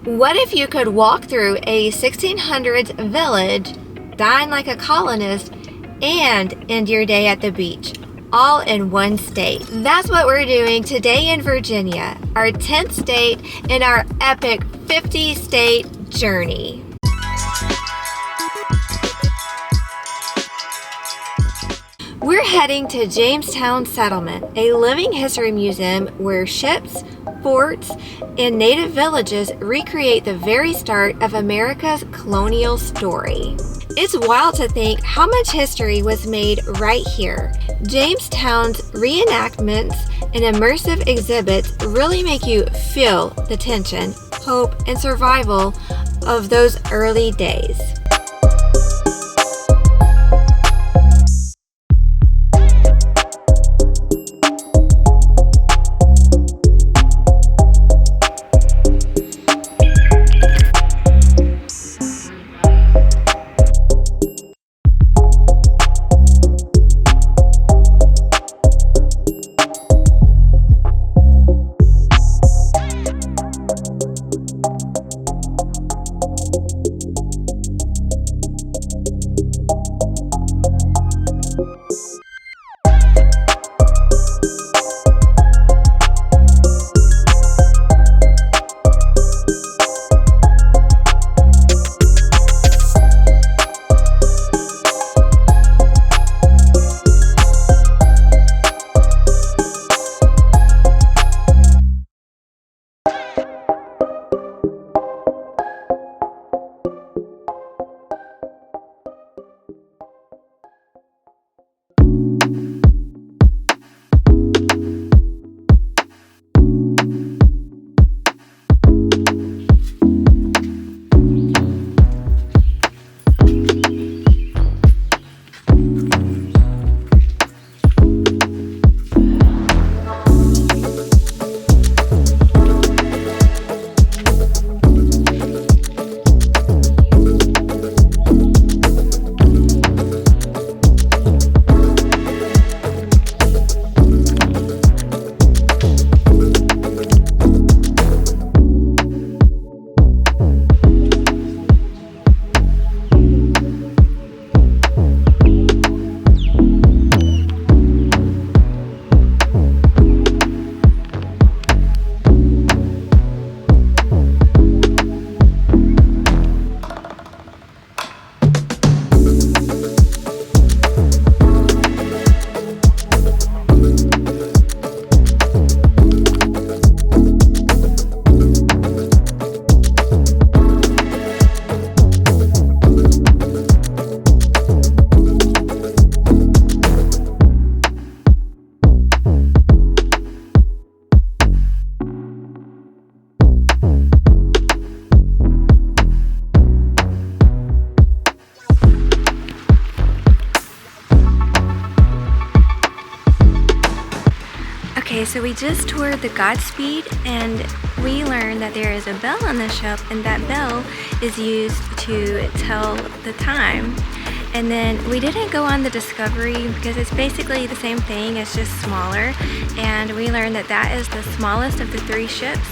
What if you could walk through a 1600s village, dine like a colonist, and end your day at the beach, all in one state? That's what we're doing today in Virginia, our 10th state in our epic 50-state journey. We're heading to Jamestown Settlement, a living history museum where ships, forts, and native villages recreate the very start of America's colonial story. It's wild to think how much history was made right here. Jamestown's reenactments and immersive exhibits really make you feel the tension, hope, and survival of those early days. Okay, so we just toured the Godspeed and we learned that there is a bell on the ship, and that bell is used to tell the time. And then we didn't go on the Discovery because it's basically the same thing, it's just smaller. And we learned that that is the smallest of the three ships.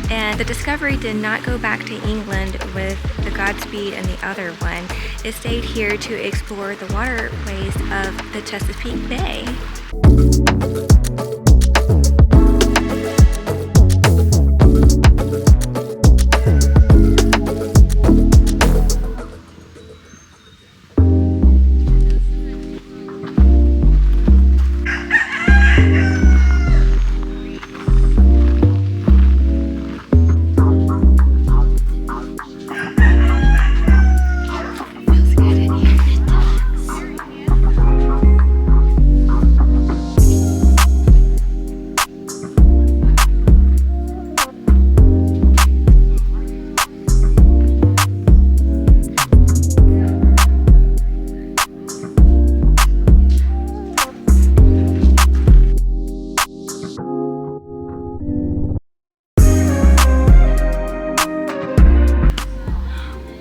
And the Discovery did not go back to England with the Godspeed and the other one. It stayed here to explore the waterways of the Chesapeake Bay.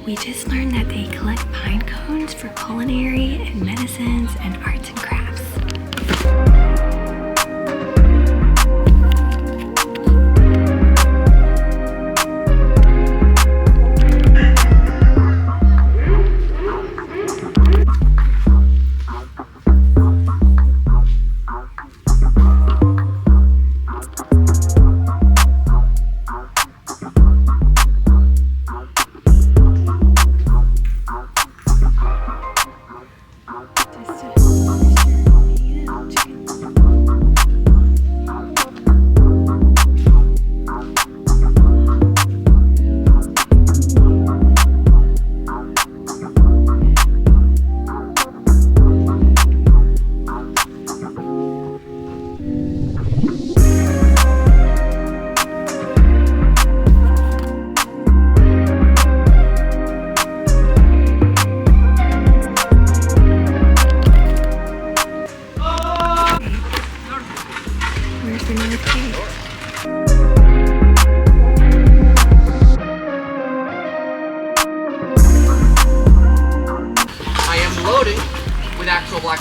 We just learned that they collect pine cones for culinary and medicines and arts and crafts.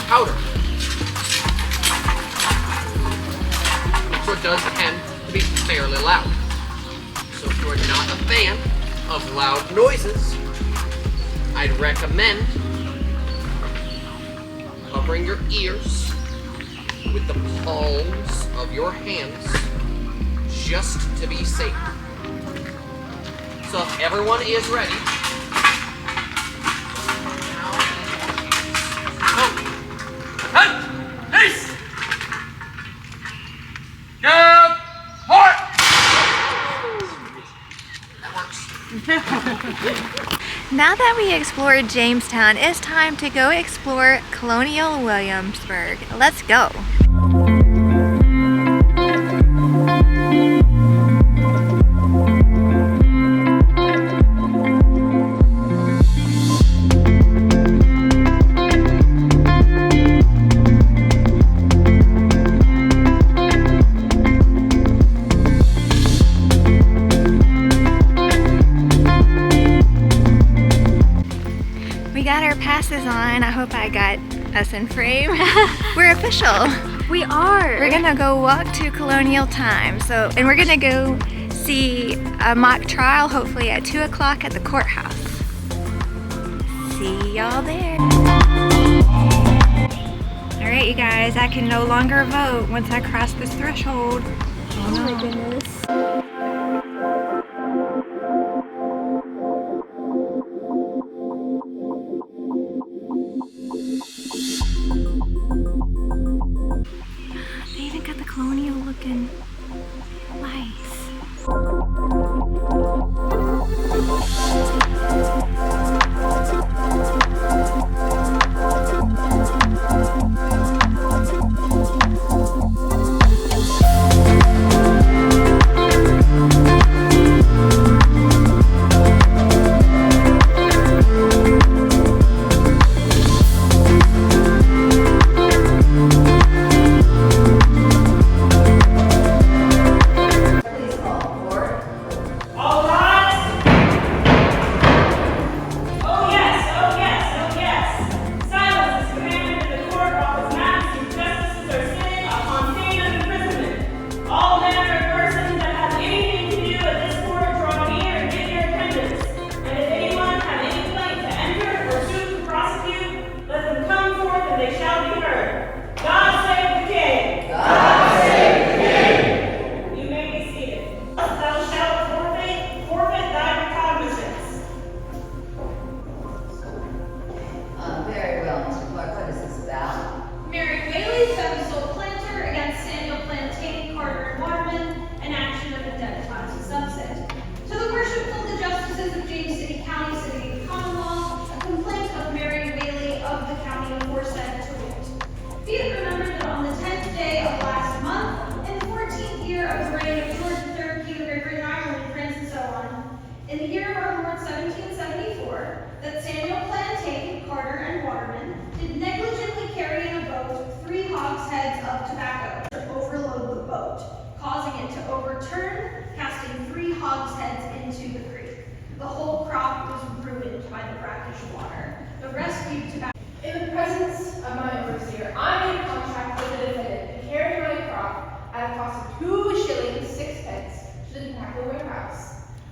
powder. So it does tend to be fairly loud. So if you're not a fan of loud noises, I'd recommend covering your ears with the palms of your hands just to be safe. So if everyone is ready, Now that we explored Jamestown, it's time to go explore Colonial Williamsburg. Let's go! Passes on. I hope I got us in frame. We're official. We are. We're gonna go walk to Colonial Time. And we're gonna go see a mock trial, hopefully at 2 o'clock at the courthouse. See y'all there. All right, you guys, I can no longer vote once I cross this threshold. Oh my goodness. They even got the colonial looking lights. The whole crop was ruined by the brackish water. The rescued tobacco. In the presence of my overseer, I made a contract with the defendant to carry my crop at a cost of 2 shillings 6 pence to the tobacco warehouse.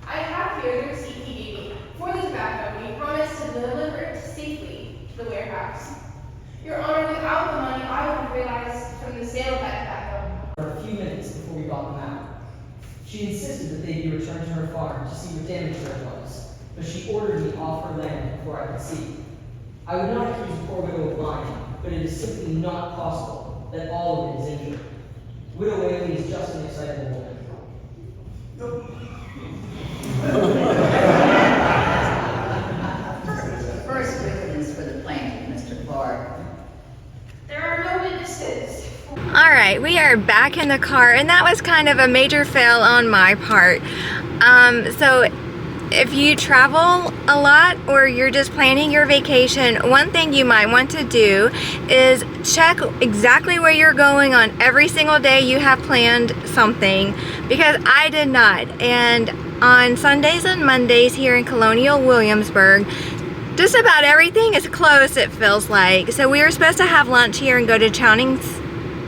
I have here the receipt he gave me for the tobacco he promised to deliver it safely to the warehouse. Your Honor, without the money I would have realized from the sale of that tobacco. For a few minutes before we got them out. She insisted that they be returned to her farm to see what damage there was, but she ordered me off her land before I could see. I would not accuse the poor widow of lying, but it is simply not possible that all of it is injured. Widow Whaley is just an excitable woman. First witness for the plaintiff, Mr. Clark. There are no witnesses. All right, we are back in the car, and that was kind of a major fail on my part. So if you travel a lot or you're just planning your vacation, one thing you might want to do is check exactly where you're going on every single day you have planned something, because I did not. And on Sundays and Mondays here in Colonial Williamsburg, just about everything is closed, it feels like. So we were supposed to have lunch here and go to Chowning's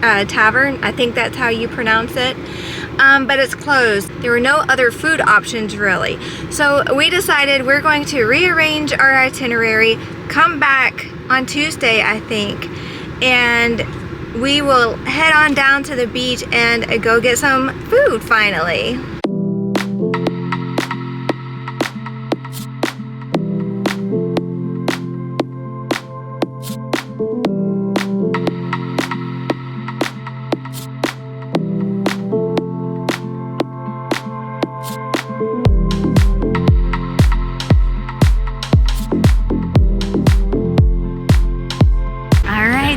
Tavern. I think that's how you pronounce it. But it's closed. There were no other food options really. So we decided we're going to rearrange our itinerary, come back on Tuesday, I think, and we will head on down to the beach and go get some food finally.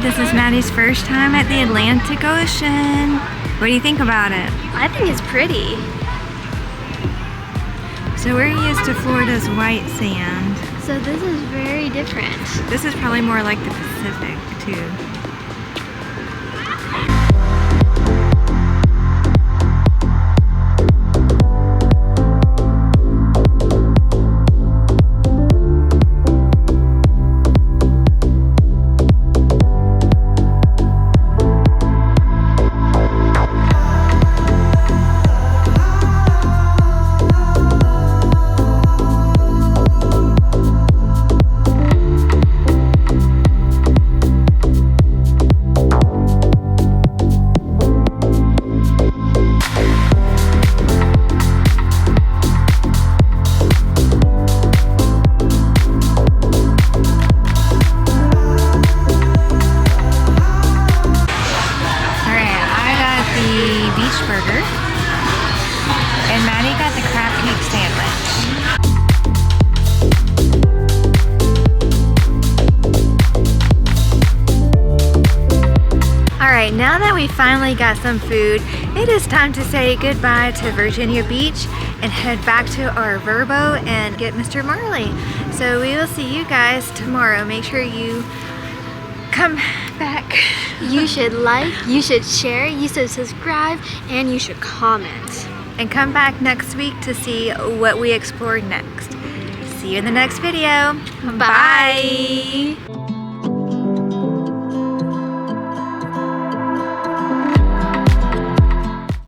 This is Maddie's first time at the Atlantic Ocean. What do you think about it? I think it's pretty. So we're used to Florida's white sand. So this is very different. This is probably more like the Pacific too. Burger, and Maddie got the crab cake sandwich. Alright, now that we finally got some food, it is time to say goodbye to Virginia Beach and head back to our Verbo and get Mr. Marley. So we will see you guys tomorrow. Make sure you come back. You should like, you should share, you should subscribe, and you should comment. And come back next week to see what we explore next. See you in the next video. Bye.